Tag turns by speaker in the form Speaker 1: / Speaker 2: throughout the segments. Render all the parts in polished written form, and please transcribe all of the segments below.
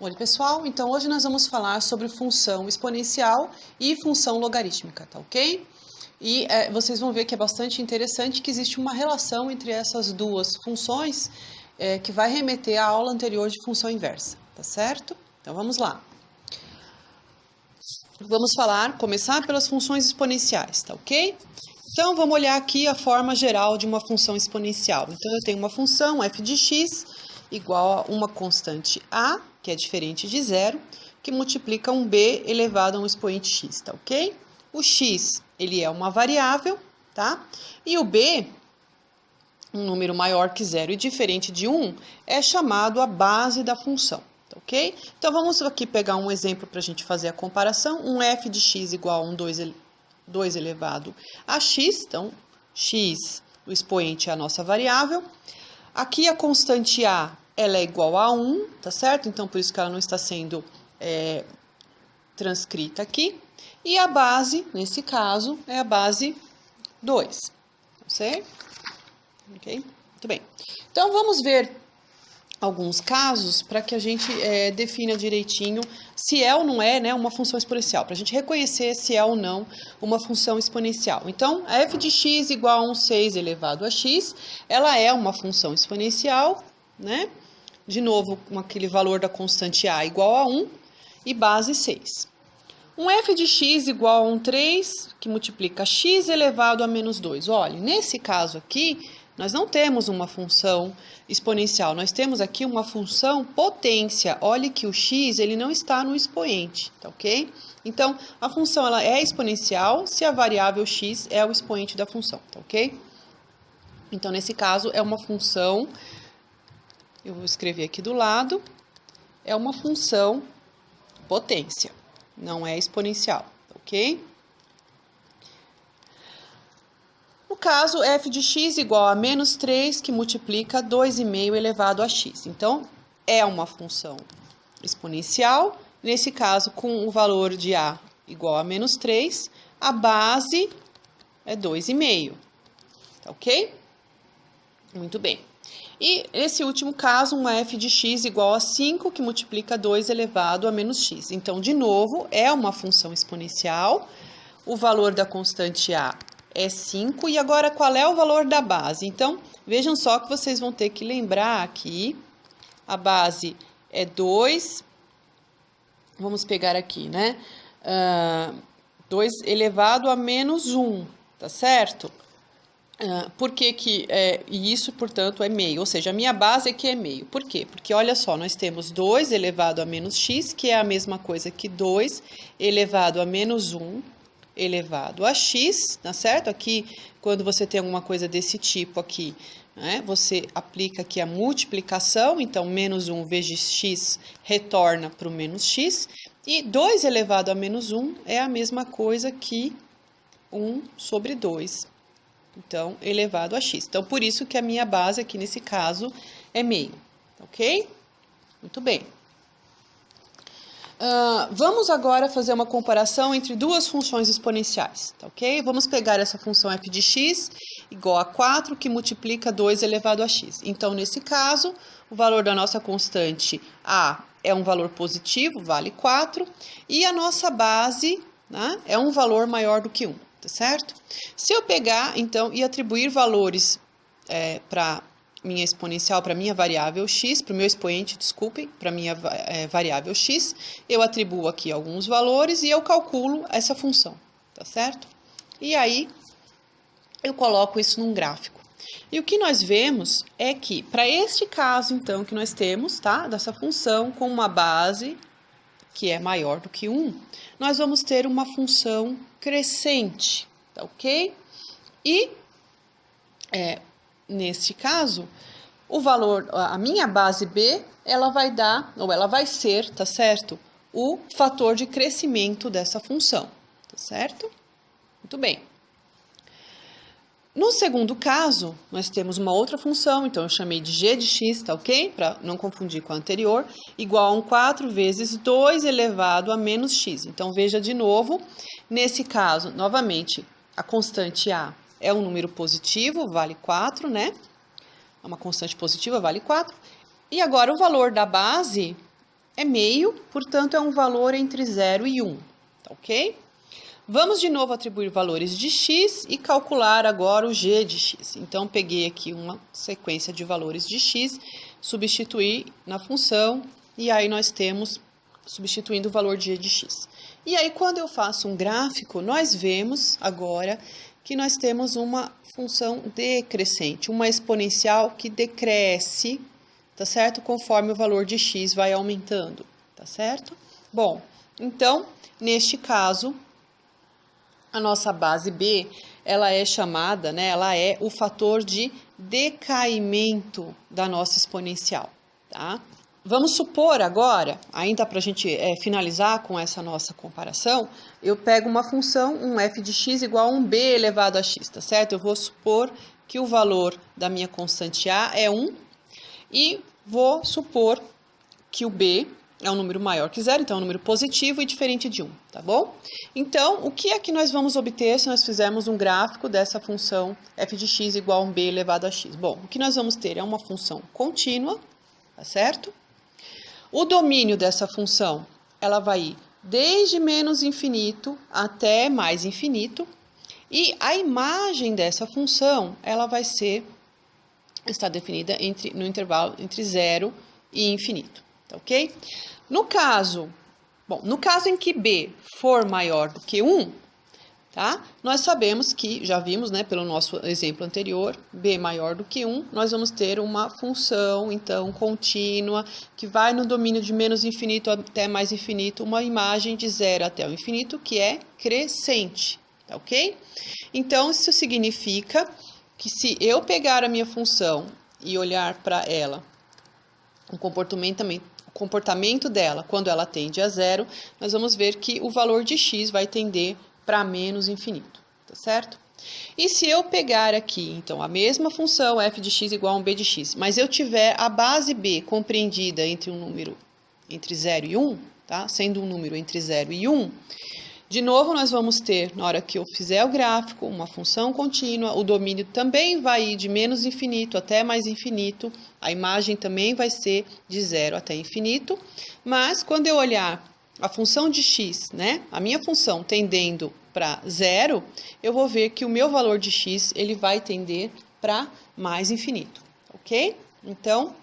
Speaker 1: Oi, pessoal. Então, hoje nós vamos falar sobre função exponencial e função logarítmica, tá ok? E vocês vão ver que é bastante interessante que existe uma relação entre essas duas funções que vai remeter à aula anterior de função inversa, tá certo? Então, vamos lá. Vamos começar pelas funções exponenciais, tá ok? Então, vamos olhar aqui a forma geral de uma função exponencial. Então, eu tenho uma função f de x igual a uma constante a, que é diferente de zero, que multiplica um b elevado a um expoente x, tá ok? O x, ele é uma variável, tá? E o b, um número maior que zero e diferente de 1, é chamado a base da função, tá ok? Então, vamos aqui pegar um exemplo para a gente fazer a comparação. Um f de x igual a um 2 elevado a x, então, x, o expoente é a nossa variável. Aqui a constante a, ela é igual a 1, tá certo? Então, por isso que ela não está sendo transcrita aqui. E a base, nesse caso, é a base 2, tá certo? Ok? Muito bem. Então, vamos ver alguns casos para que a gente defina direitinho se é ou não é, né, uma função exponencial, para a gente reconhecer se é ou não uma função exponencial. Então, a f de x igual a um 6 elevado a x, ela é uma função exponencial, né? De novo, com aquele valor da constante a igual a 1 e base 6. Um f de x igual a um 3, que multiplica x elevado a menos 2. Olha, nesse caso aqui, nós não temos uma função exponencial, nós temos aqui uma função potência. Olhe que o x ele não está no expoente, tá ok? Então, a função ela é exponencial se a variável x é o expoente da função, tá ok? Então, nesse caso, é uma função, eu vou escrever aqui do lado, é uma função potência, não é exponencial, tá ok? No caso, f de x igual a menos 3, que multiplica 2,5 elevado a x. Então, é uma função exponencial. Nesse caso, com o valor de a igual a menos 3, a base é 2,5. Tá ok? Muito bem. E nesse último caso, uma f de x igual a 5, que multiplica 2 elevado a menos x. Então, de novo, é uma função exponencial. O valor da constante a é 5, e agora qual é o valor da base? Então, vejam só que vocês vão ter que lembrar aqui, a base é 2, vamos pegar aqui, né? 2 elevado a menos 1, tá certo? Por que que, e isso, portanto, é meio, ou seja, a minha base aqui é meio. Por quê? Porque, olha só, nós temos 2 elevado a menos x, que é a mesma coisa que 2 elevado a menos 1, elevado a x, tá certo? Aqui, quando você tem alguma coisa desse tipo aqui, né, você aplica aqui a multiplicação, então, menos 1 vezes x retorna para o menos x, e 2 elevado a menos 1 é a mesma coisa que 1 sobre 2, então, elevado a x. Então, por isso que a minha base aqui, nesse caso, é meio, ok? Muito bem. Vamos agora fazer uma comparação entre duas funções exponenciais, tá ok? Vamos pegar essa função f de x igual a 4, que multiplica 2 elevado a x. Então, nesse caso, o valor da nossa constante a é um valor positivo, vale 4, e a nossa base, né, é um valor maior do que 1, tá certo? Se eu pegar, então, e atribuir valores para minha exponencial, para minha variável x, para o meu expoente, desculpem, para minha variável x, eu atribuo aqui alguns valores e eu calculo essa função, tá certo? E aí, eu coloco isso num gráfico. E o que nós vemos é que, para este caso, então, que nós temos, tá, dessa função com uma base que é maior do que 1, nós vamos ter uma função crescente, tá ok? E, neste caso, o valor, a minha base b, ela vai dar, ou ela vai ser, tá certo? O fator de crescimento dessa função, tá certo? Muito bem. No segundo caso, nós temos uma outra função, então eu chamei de g de x, tá ok? Para não confundir com a anterior, igual a um 4 vezes 2 elevado a menos x. Então, veja de novo, nesse caso, novamente, a constante a é um número positivo, vale 4, né? É uma constante positiva, vale 4. E agora o valor da base é meio, portanto, é um valor entre 0 e 1, tá ok? Vamos de novo atribuir valores de x e calcular agora o g de x. Então, peguei aqui uma sequência de valores de x, substituí na função, e aí nós temos, substituindo o valor de g de x. E aí, quando eu faço um gráfico, nós vemos agora que nós temos uma função decrescente, uma exponencial que decresce, tá certo? Conforme o valor de x vai aumentando, tá certo? Bom, então, neste caso, a nossa base B, ela é chamada, né? Ela é o fator de decaimento da nossa exponencial, tá? Vamos supor agora, ainda para a gente finalizar com essa nossa comparação, eu pego uma função, um f de x igual a um b elevado a x, tá certo? Eu vou supor que o valor da minha constante a é 1 e vou supor que o b é um número maior que 0, então é um número positivo e diferente de 1, tá bom? Então, o que é que nós vamos obter se nós fizermos um gráfico dessa função f de x igual a um b elevado a x? Bom, o que nós vamos ter é uma função contínua, tá certo? O domínio dessa função, ela vai ir desde menos infinito até mais infinito, e a imagem dessa função, ela vai está definida no intervalo entre 0 e infinito, tá ok? No caso em que b for maior do que 1, tá? Nós sabemos que, já vimos, né, pelo nosso exemplo anterior, b maior do que 1, nós vamos ter uma função, então, contínua, que vai no domínio de menos infinito até mais infinito, uma imagem de 0 até o infinito, que é crescente, tá ok? Então, isso significa que se eu pegar a minha função e olhar para ela, o comportamento dela, quando ela tende a 0, nós vamos ver que o valor de x vai tender para menos infinito, tá certo? E se eu pegar aqui, então, a mesma função f de x igual a um b de x, mas eu tiver a base b compreendida entre um número entre 0 e 1, tá? Sendo um número entre 0 e 1, de novo nós vamos ter, na hora que eu fizer o gráfico, uma função contínua, o domínio também vai ir de menos infinito até mais infinito, a imagem também vai ser de 0 até infinito, mas quando eu olhar a função de x, né, a minha função tendendo para 0, eu vou ver que o meu valor de x, ele vai tender para mais infinito, ok? Então,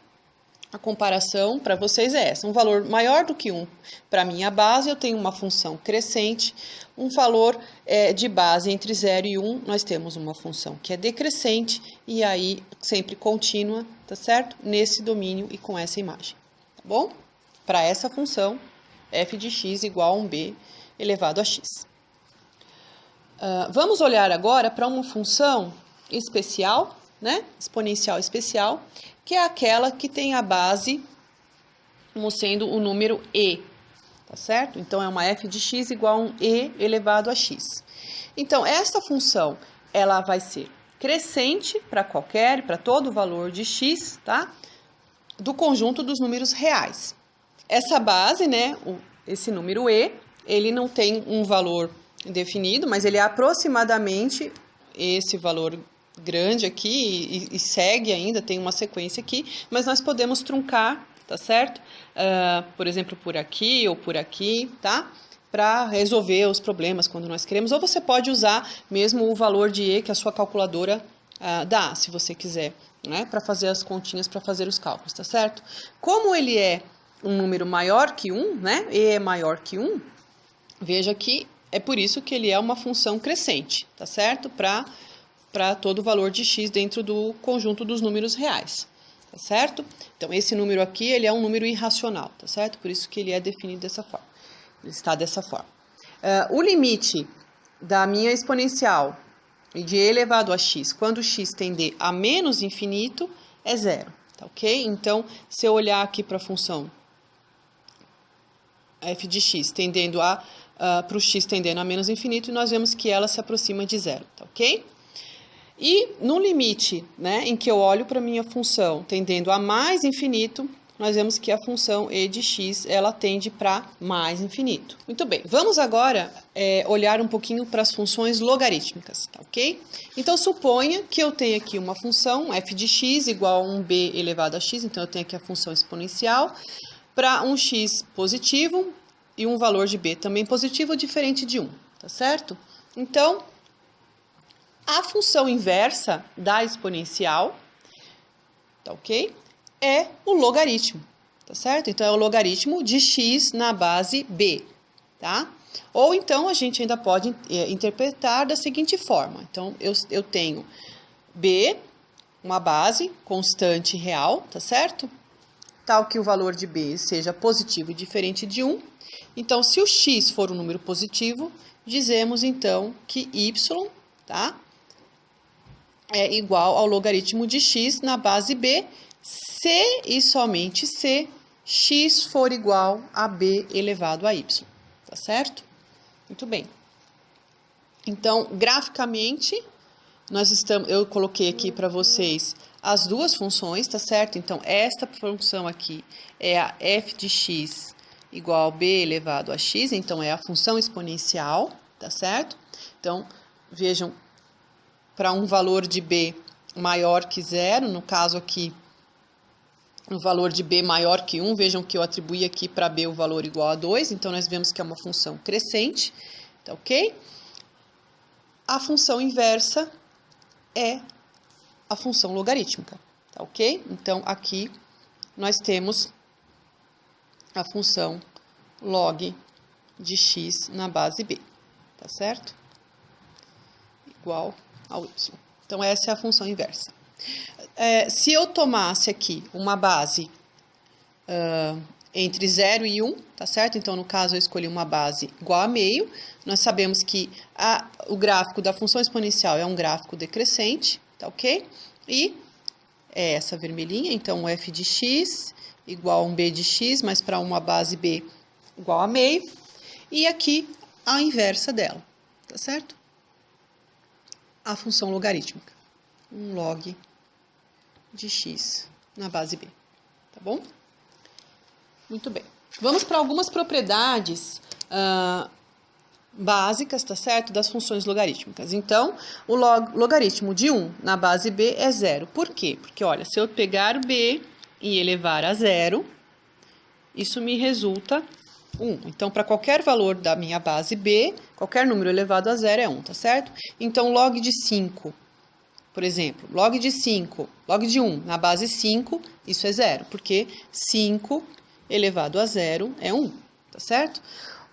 Speaker 1: a comparação para vocês é essa, um valor maior do que 1 para minha base, eu tenho uma função crescente, um valor de base entre 0 e 1, nós temos uma função que é decrescente e aí sempre contínua, tá certo? Nesse domínio e com essa imagem, tá bom? Para essa função, f de x igual a um b elevado a x. Vamos olhar agora para uma função especial, né? Exponencial especial, que é aquela que tem a base como sendo o número e, tá certo? Então, é uma f de x igual a um e elevado a x. Então, essa função, ela vai ser crescente para todo valor de x, tá? Do conjunto dos números reais. Essa base, né, esse número e, ele não tem um valor definido, mas ele é aproximadamente esse valor grande aqui e segue ainda, tem uma sequência aqui, mas nós podemos truncar, tá certo? Por exemplo, por aqui ou por aqui, tá? Para resolver os problemas quando nós queremos, ou você pode usar mesmo o valor de E que a sua calculadora dá, se você quiser, né? Para fazer as continhas, para fazer os cálculos, tá certo? Como ele é um número maior que 1, né? E é maior que 1, veja que é por isso que ele é uma função crescente, tá certo? Para todo o valor de x dentro do conjunto dos números reais, tá certo? Então, esse número aqui, ele é um número irracional, tá certo? Por isso que ele é definido dessa forma, ele está dessa forma. O limite da minha exponencial de e elevado a x, quando x tender a menos infinito, é 0, tá ok? Então, se eu olhar aqui para a função f de x tendendo para o x tendendo a menos infinito, nós vemos que ela se aproxima de 0, tá ok? E no limite, né, em que eu olho para a minha função tendendo a mais infinito, nós vemos que a função e de x, ela tende para mais infinito. Muito bem, vamos agora olhar um pouquinho para as funções logarítmicas, tá ok? Então, suponha que eu tenha aqui uma função f de x igual a um b elevado a x, então eu tenho aqui a função exponencial, para um x positivo e um valor de b também positivo diferente de 1, tá certo? Então, a função inversa da exponencial, tá ok? É o logaritmo, tá certo? Então, é o logaritmo de x na base b, tá? Ou então, a gente ainda pode interpretar da seguinte forma. Então, eu tenho b, uma base constante real, tá certo? Tal que o valor de b seja positivo e diferente de 1. Então, se o x for um número positivo, dizemos então que y, tá, é igual ao logaritmo de x na base b, se e somente se x for igual a b elevado a y, tá certo? Muito bem. Então, graficamente, eu coloquei aqui para vocês as duas funções, tá certo? Então, esta função aqui é a f de x igual a b elevado a x, então é a função exponencial, tá certo? Então, vejam, para um valor de b maior que 0, no caso aqui, o valor de b maior que 1, vejam que eu atribuí aqui para b o valor igual a 2, então nós vemos que é uma função crescente, tá ok? A função inversa é a função logarítmica, tá ok? Então, aqui nós temos a função log de x na base b, tá certo? Igual ao y. Então, essa é a função inversa. Se eu tomasse aqui uma base entre 0 e 1, tá certo? Então, no caso, eu escolhi uma base igual a meio. Nós sabemos que o gráfico da função exponencial é um gráfico decrescente, tá ok? E é essa vermelhinha, então, o f de x igual a um b de x, mas para uma base b igual a meio. E aqui, a inversa dela, tá certo? A função logarítmica, um log de x na base b, tá bom? Muito bem. Vamos para algumas propriedades básicas, tá certo? Das funções logarítmicas. Então, o logaritmo de 1 na base b é 0. Por quê? Porque, olha, se eu pegar b e elevar a 0, isso me resulta 1. Então, para qualquer valor da minha base b, qualquer número elevado a 0 é 1, tá certo? Então, log de 5, por exemplo, log de 1 na base 5, isso é 0, porque 5 elevado a 0 é 1, tá certo?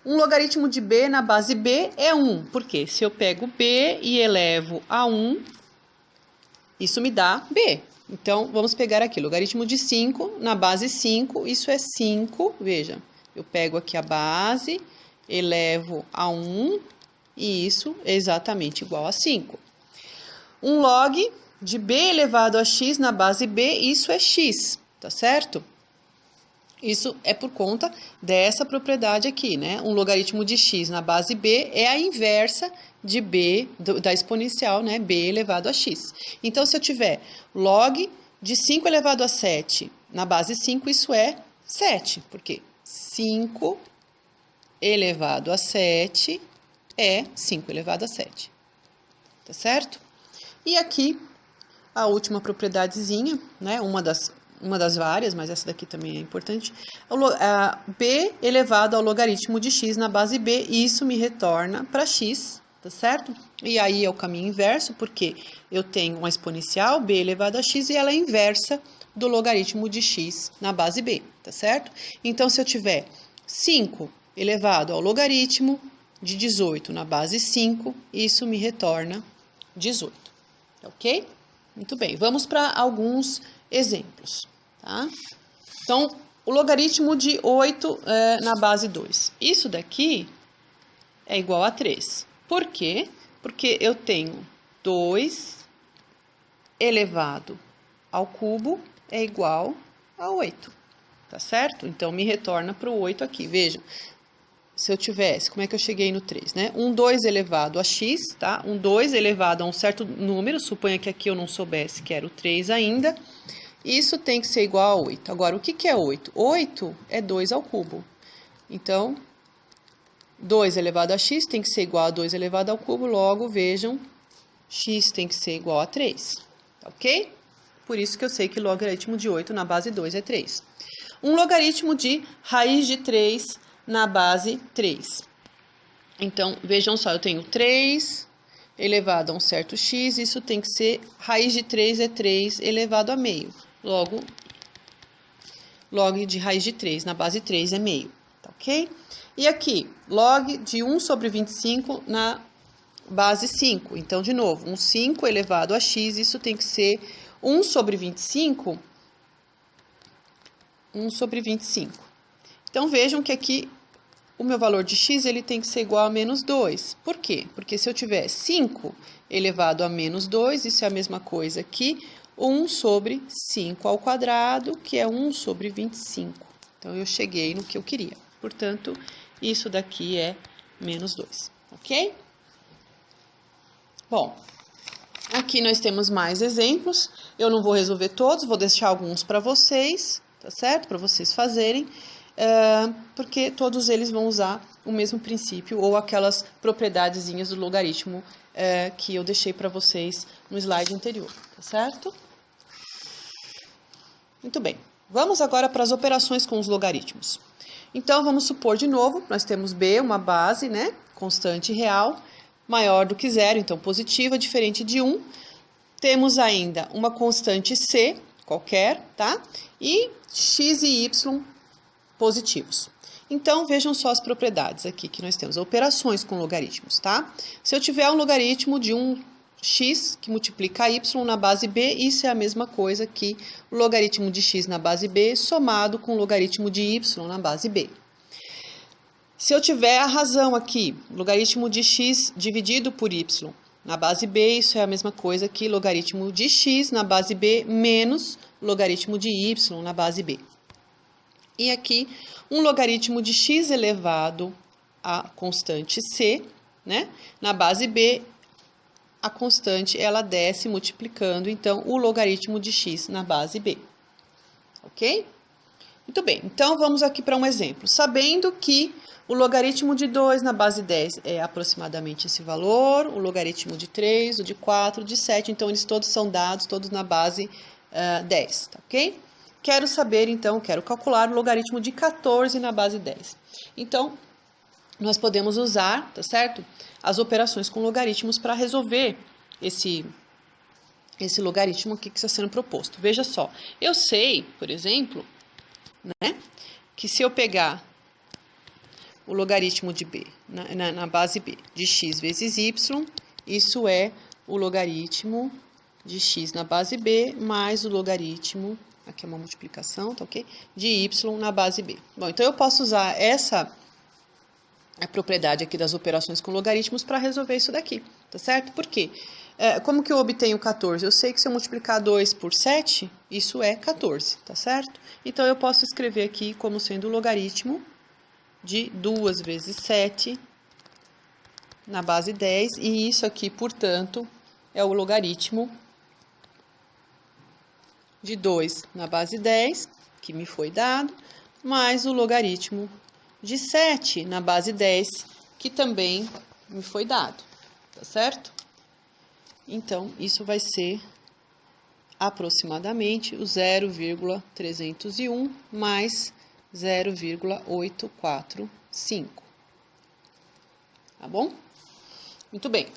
Speaker 1: Um logaritmo de b na base b é 1, porque se eu pego b e elevo a 1, isso me dá b. Então, vamos pegar aqui, logaritmo de 5 na base 5, isso é 5, veja, eu pego aqui a base, elevo a 1, e isso é exatamente igual a 5. Um log de b elevado a x na base b, isso é x, tá certo? Isso é por conta dessa propriedade aqui, né? Um logaritmo de x na base b é a inversa de b, da exponencial, né? B elevado a x. Então, se eu tiver log de 5 elevado a 7 na base 5, isso é 7, porque 5 elevado a 7 é 5 elevado a 7, tá certo? E aqui, a última propriedadezinha, né? Uma das várias, mas essa daqui também é importante, b elevado ao logaritmo de x na base b, e isso me retorna para x, tá certo? E aí é o caminho inverso, porque eu tenho uma exponencial, b elevado a x, e ela é inversa do logaritmo de x na base b, tá certo? Então, se eu tiver 5 elevado ao logaritmo de 18 na base 5, isso me retorna 18, ok? Muito bem, vamos para alguns exemplos, tá? Então, o logaritmo de 8 na base 2. Isso daqui é igual a 3. Por quê? Porque eu tenho 2 elevado ao cubo é igual a 8, tá certo? Então, me retorna para o 8 aqui. Vejam, se eu tivesse, como é que eu cheguei no 3, né? Um 2 elevado a x, tá? Um 2 elevado a um certo número, suponha que aqui eu não soubesse que era o 3 ainda. Isso tem que ser igual a 8. Agora, o que é 8? 8 é 2 ao cubo. Então, 2 elevado a x tem que ser igual a 2 elevado ao cubo. Logo, vejam, x tem que ser igual a 3. Ok? Por isso que eu sei que logaritmo de 8 na base 2 é 3. um logaritmo de raiz de 3 na base 3. Então, vejam só, eu tenho 3 elevado a um certo x, isso tem que ser, raiz de 3 é 3 elevado a meio. Logo de raiz de 3 na base 3 é meio, tá ok? E aqui, log de 1 sobre 25 na base 5. Então, de novo, um 5 elevado a x, isso tem que ser 1 sobre 25. 1 sobre 25. Então, vejam que aqui o meu valor de x ele tem que ser igual a menos 2. Por quê? Porque se eu tiver 5 elevado a menos 2, isso é a mesma coisa que 1 sobre 5 ao quadrado, que é 1 sobre 25. Então, eu cheguei no que eu queria. Portanto, isso daqui é menos 2, ok? Bom, aqui nós temos mais exemplos. Eu não vou resolver todos, vou deixar alguns para vocês, tá certo? Para vocês fazerem. Porque todos eles vão usar o mesmo princípio ou aquelas propriedadezinhas do logaritmo que eu deixei para vocês no slide anterior, tá certo? Muito bem, vamos agora para as operações com os logaritmos. Então, vamos supor de novo, nós temos b, uma base, né, constante real, maior do que zero, então positiva, diferente de 1. Temos ainda uma constante c, qualquer, tá? E x e y positivos. Então, vejam só as propriedades aqui que nós temos, operações com logaritmos, tá? Se eu tiver um logaritmo de um x que multiplica y na base b, isso é a mesma coisa que o logaritmo de x na base b somado com o logaritmo de y na base b. Se eu tiver a razão aqui, logaritmo de x dividido por y na base b, isso é a mesma coisa que logaritmo de x na base b menos logaritmo de y na base b. E aqui, um logaritmo de x elevado a constante c, né? Na base b, a constante, ela desce multiplicando, então, o logaritmo de x na base b. Ok? Muito bem, então, vamos aqui para um exemplo. Sabendo que o logaritmo de 2 na base 10 é aproximadamente esse valor, o logaritmo de 3, o de 4, o de 7, então, eles todos são dados, todos na base 10, tá ok? Quero saber, então, quero calcular o logaritmo de 14 na base 10. Então, nós podemos usar, tá certo? As operações com logaritmos para resolver esse logaritmo aqui que está sendo proposto. Veja só, eu sei, por exemplo, né, que se eu pegar o logaritmo de b na base b de x vezes y, isso é o logaritmo de x na base b mais o logaritmo, aqui é uma multiplicação, tá ok? De y na base b. Bom, então eu posso usar a propriedade aqui das operações com logaritmos para resolver isso daqui, tá certo? Por quê? Como que eu obtenho 14? Eu sei que se eu multiplicar 2 por 7, isso é 14, tá certo? Então, eu posso escrever aqui como sendo o logaritmo de 2 vezes 7 na base 10, e isso aqui, portanto, é o logaritmo de 2 na base 10, que me foi dado, mais o logaritmo de 7 na base 10, que também me foi dado, tá certo? Então, isso vai ser aproximadamente o 0,301 mais 0,845, tá bom? Muito bem.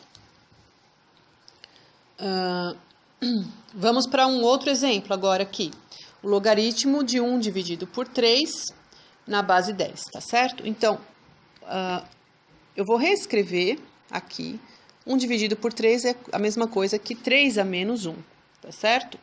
Speaker 1: Vamos para um outro exemplo agora aqui. O logaritmo de 1 dividido por 3 na base 10, tá certo? Então, eu vou reescrever aqui. 1 dividido por 3 é a mesma coisa que 3 a menos 1, tá certo?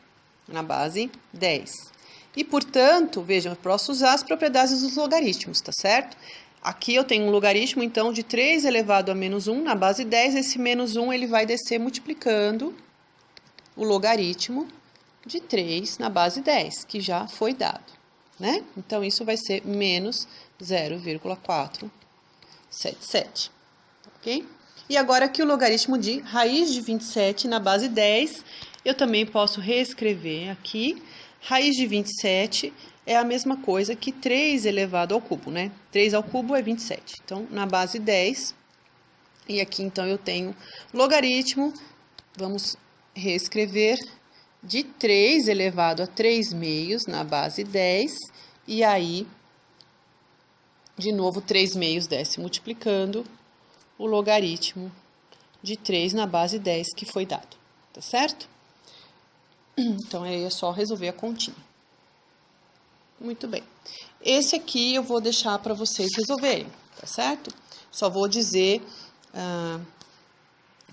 Speaker 1: Na base 10. E, portanto, vejam, eu posso usar as propriedades dos logaritmos, tá certo? Aqui eu tenho um logaritmo, então, de 3 elevado a menos 1 na base 10. Esse menos 1 ele vai descer multiplicando o logaritmo de 3 na base 10, que já foi dado, né? Então, isso vai ser menos 0,477, ok? E agora aqui o logaritmo de raiz de 27 na base 10, eu também posso reescrever aqui. Raiz de 27 é a mesma coisa que 3 elevado ao cubo, né? 3 ao cubo é 27. Então, na base 10, e aqui então eu tenho logaritmo, vamos reescrever, de 3 elevado a 3 meios na base 10, E aí, de novo, 3/2 desce multiplicando o logaritmo de 3 na base 10 que foi dado, tá certo? Então, aí é só resolver a continha. Muito bem. Esse aqui eu vou deixar para vocês resolverem, tá certo? Só vou dizer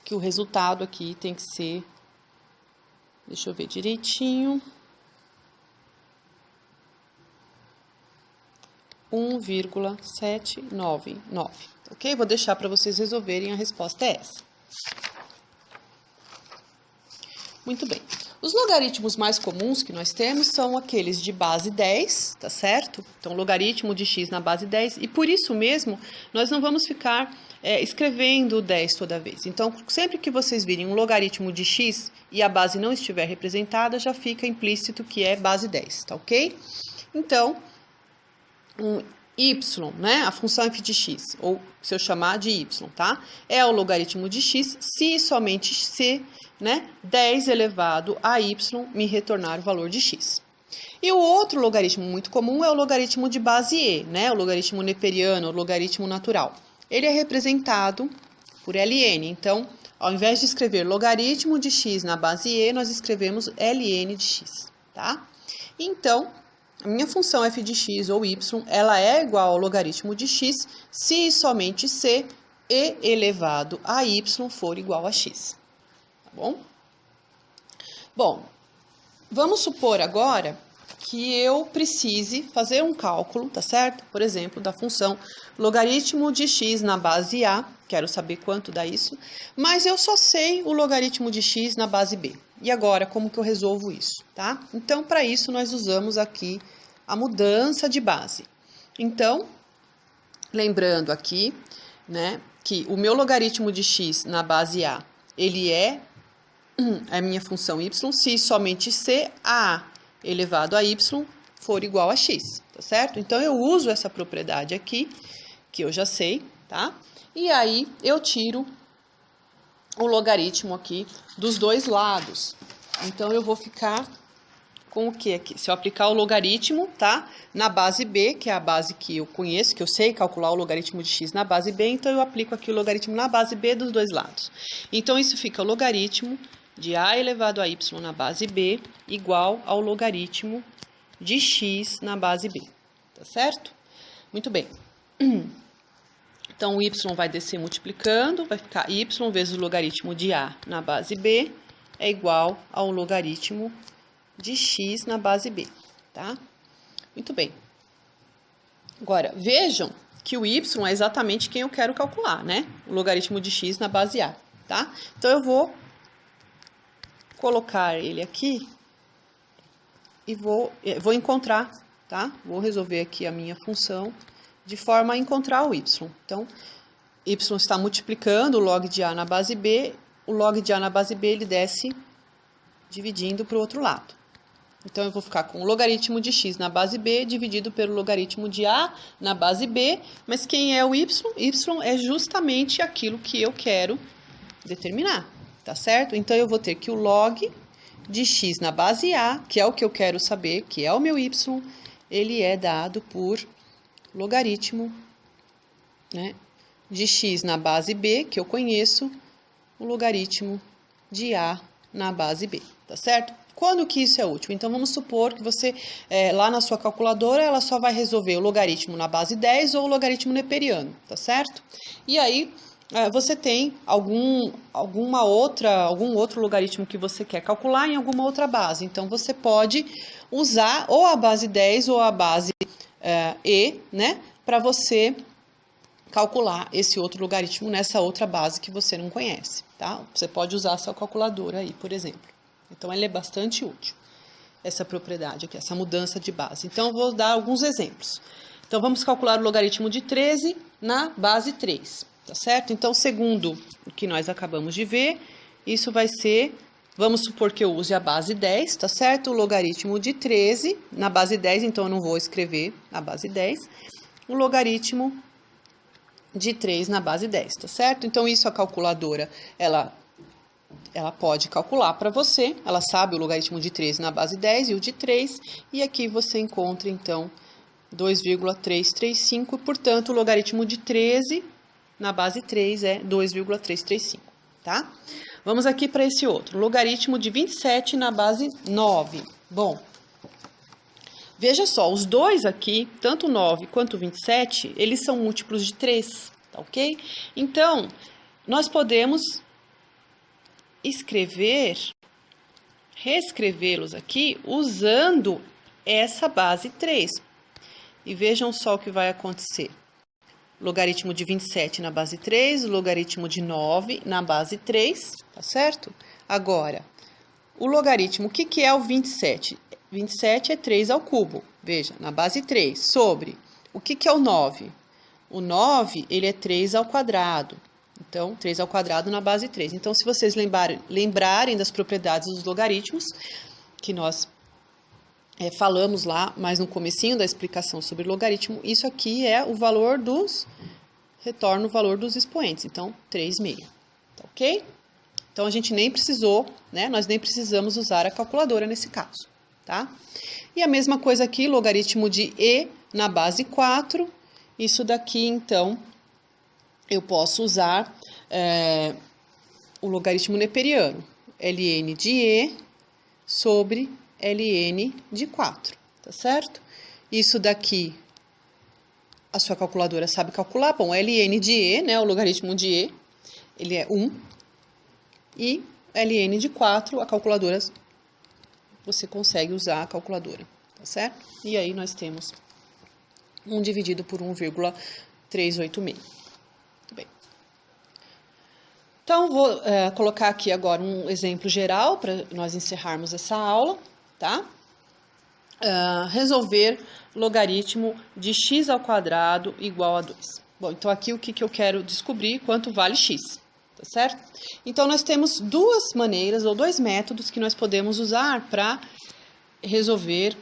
Speaker 1: que o resultado aqui tem que ser... Deixa eu ver direitinho. 1,799, ok? Vou deixar para vocês resolverem, a resposta é essa. Muito bem. Os logaritmos mais comuns que nós temos são aqueles de base 10, tá certo? Então, logaritmo de x na base 10, e por isso mesmo, nós não vamos ficar escrevendo 10 toda vez. Então, sempre que vocês virem um logaritmo de x e a base não estiver representada, já fica implícito que é base 10, tá ok? Então, y, né, a função f de x, ou se eu chamar de y, tá? É o logaritmo de x se e somente se, né, 10 elevado a y me retornar o valor de x. E o outro logaritmo muito comum é o logaritmo de base e, né, o logaritmo neperiano, o logaritmo natural. Ele é representado por ln, então, ao invés de escrever logaritmo de x na base e, nós escrevemos ln de x, tá? Então, a minha função f de x ou y, ela é igual ao logaritmo de x se e somente se e elevado a y for igual a x, tá bom? Bom, vamos supor agora que eu precise fazer um cálculo, tá certo? Por exemplo, da função logaritmo de x na base a, quero saber quanto dá isso, mas eu só sei o logaritmo de x na base b. E agora, como que eu resolvo isso, tá? Então, para isso, nós usamos aqui a mudança de base. Então, lembrando aqui, né, que o meu logaritmo de x na base a, ele é a minha função y, se somente c a elevado a y for igual a x, tá certo? Então, eu uso essa propriedade aqui, que eu já sei, tá? E aí, eu tiro o logaritmo aqui dos dois lados. Então, eu vou ficar com o que aqui? Se eu aplicar o logaritmo, tá? Na base b, que é a base que eu conheço, que eu sei calcular o logaritmo de x na base b, então eu aplico aqui o logaritmo na base b dos dois lados. Então, isso fica o logaritmo de a elevado a y na base b igual ao logaritmo de x na base b, tá certo? Muito bem. Então, o y vai descer multiplicando, vai ficar y vezes o logaritmo de a na base b é igual ao logaritmo de x na base b, tá? Muito bem. Agora, vejam que o y é exatamente quem eu quero calcular, né? O logaritmo de x na base a, tá? Então, eu vou colocar ele aqui e vou encontrar, tá? Vou resolver aqui a minha função de forma a encontrar o y. Então, y está multiplicando o log de a na base b, o log de a na base b ele desce dividindo para o outro lado. Então, eu vou ficar com o logaritmo de x na base b dividido pelo logaritmo de a na base b, mas quem é o y? Y é justamente aquilo que eu quero determinar, tá certo? Então, eu vou ter que o log de x na base a, que é o que eu quero saber, que é o meu y, ele é dado por logaritmo, né, de x na base b, que eu conheço, o logaritmo de a na base b, tá certo? Quando que isso é útil? Então, vamos supor que você, lá na sua calculadora, ela só vai resolver o logaritmo na base 10 ou o logaritmo neperiano, tá certo? E aí, você tem algum outro logaritmo que você quer calcular em alguma outra base. Então, você pode usar ou a base 10 ou a base e, né, para você calcular esse outro logaritmo nessa outra base que você não conhece, tá? Você pode usar a sua calculadora aí, por exemplo. Então, ela é bastante útil, essa propriedade aqui, essa mudança de base. Então, eu vou dar alguns exemplos. Então, vamos calcular o logaritmo de 13 na base 3, tá certo? Então, segundo o que nós acabamos de ver, isso vai ser, vamos supor que eu use a base 10, tá certo? O logaritmo de 13 na base 10, então eu não vou escrever a base 10. O logaritmo de 3 na base 10, tá certo? Então, isso a calculadora, ela pode calcular para você, ela sabe o logaritmo de 13 na base 10 e o de 3, e aqui você encontra, então, 2,335, e, portanto, o logaritmo de 13 na base 3 é 2,335, tá? Vamos aqui para esse outro, logaritmo de 27 na base 9. Bom, veja só, os dois aqui, tanto 9 quanto 27, eles são múltiplos de 3, tá ok? Então, nós podemos reescrevê-los aqui usando essa base 3. E vejam só o que vai acontecer. Logaritmo de 27 na base 3, logaritmo de 9 na base 3, tá certo? Agora, o logaritmo, o que é o 27? 27 é 3 ao cubo, veja, na base 3, sobre o que é o 9? O 9, ele é 3 ao quadrado, então, 3 ao quadrado na base 3. Então, se vocês lembrarem das propriedades dos logaritmos, que nós falamos lá, mas no comecinho da explicação sobre logaritmo, isso aqui é o valor retorna o valor dos expoentes, então 3/6, tá ok? Então a gente nem precisou, né, nós nem precisamos usar a calculadora nesse caso, tá? E a mesma coisa aqui, logaritmo de e na base 4, isso daqui então, eu posso usar o logaritmo neperiano, ln de e sobre ln de 4, tá certo? Isso daqui, a sua calculadora sabe calcular. Bom, ln de e, né, o logaritmo de e, ele é 1. E ln de 4, a calculadora, você consegue usar a calculadora, tá certo? E aí nós temos 1 dividido por 1,386. Muito bem. Então, vou colocar aqui agora um exemplo geral para nós encerrarmos essa aula, tá? Resolver logaritmo de x ao quadrado igual a 2. Bom, então aqui o que eu quero descobrir? Quanto vale x, tá certo? Então, nós temos duas maneiras ou dois métodos que nós podemos usar para resolver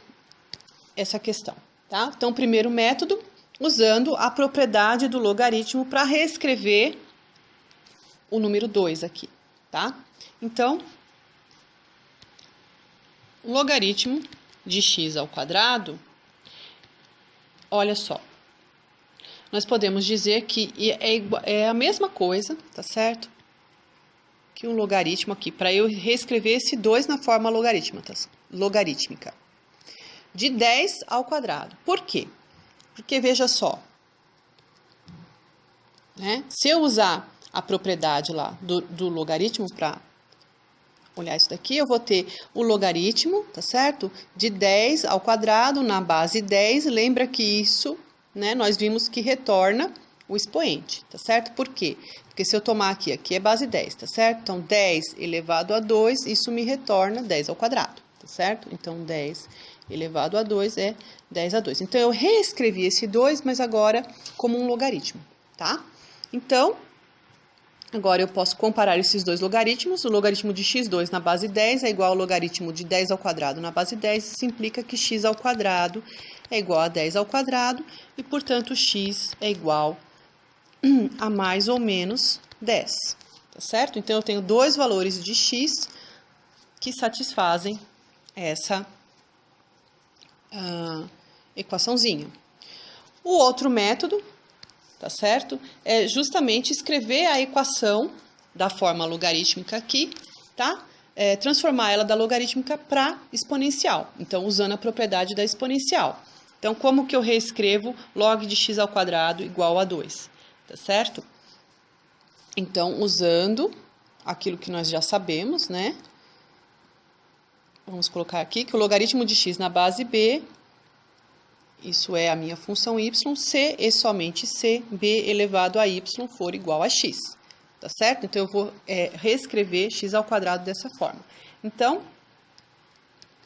Speaker 1: essa questão, tá? Então, o primeiro método, usando a propriedade do logaritmo para reescrever o número 2 aqui, tá? Então, o logaritmo de x ao quadrado, olha só, nós podemos dizer que é a mesma coisa, tá certo? Que um logaritmo aqui, para eu reescrever esse 2 na forma logarítmica, de 10 ao quadrado. Por quê? Porque, veja só, né? Se eu usar a propriedade lá do logaritmo para olhar isso daqui, eu vou ter o logaritmo, tá certo? De 10 ao quadrado na base 10. Lembra que isso, né, nós vimos que retorna o expoente, tá certo? Por quê? Porque se eu tomar aqui é base 10, tá certo? Então, 10 elevado a 2, isso me retorna 10 ao quadrado, tá certo? Então, 10 elevado a 2 é 10 a 2. Então, eu reescrevi esse 2, mas agora como um logaritmo, tá? Então, agora eu posso comparar esses dois logaritmos. O logaritmo de x2 na base 10 é igual ao logaritmo de 10 ao quadrado na base 10. Isso implica que x ao quadrado é igual a 10 ao quadrado e, portanto, x é igual a mais ou menos 10, tá certo? Então, eu tenho dois valores de x que satisfazem essa equaçãozinha. O outro método, tá certo? É justamente escrever a equação da forma logarítmica aqui, tá? Transformar ela da logarítmica para exponencial. Então, usando a propriedade da exponencial. Então, como que eu reescrevo log de x ao quadrado igual a 2? Tá certo? Então, usando aquilo que nós já sabemos, né? Vamos colocar aqui que o logaritmo de x na base b, isso é a minha função y, c e somente c, b elevado a y for igual a x, tá certo? Então, eu vou reescrever x ao quadrado dessa forma. Então,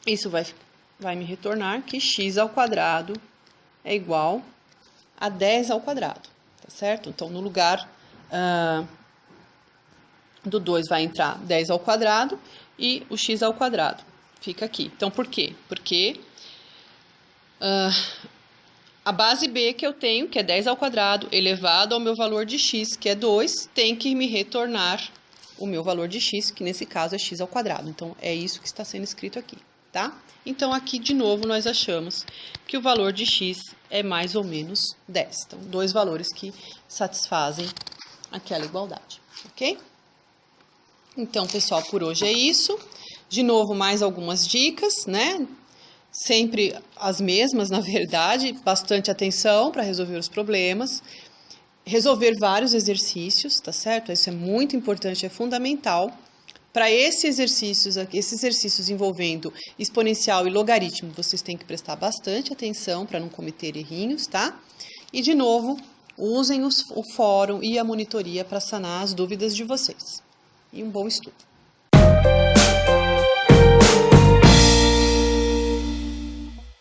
Speaker 1: isso vai me retornar que x ao quadrado é igual a 10 ao quadrado, tá certo? Então, no lugar do 2 vai entrar 10 ao quadrado e o x ao quadrado fica aqui. Então, por quê? Porque a base b que eu tenho, que é 10 ao quadrado, elevado ao meu valor de x, que é 2, tem que me retornar o meu valor de x, que nesse caso é x ao quadrado. Então, é isso que está sendo escrito aqui, tá? Então, aqui, de novo, nós achamos que o valor de x é mais ou menos 10. Então, dois valores que satisfazem aquela igualdade, ok? Então, pessoal, por hoje é isso. De novo, mais algumas dicas, né? Sempre as mesmas, na verdade. Bastante atenção para resolver os problemas. Resolver vários exercícios, tá certo? Isso é muito importante, é fundamental. Para esses exercícios envolvendo exponencial e logaritmo, vocês têm que prestar bastante atenção para não cometer errinhos, tá? E, de novo, usem o fórum e a monitoria para sanar as dúvidas de vocês. E um bom estudo!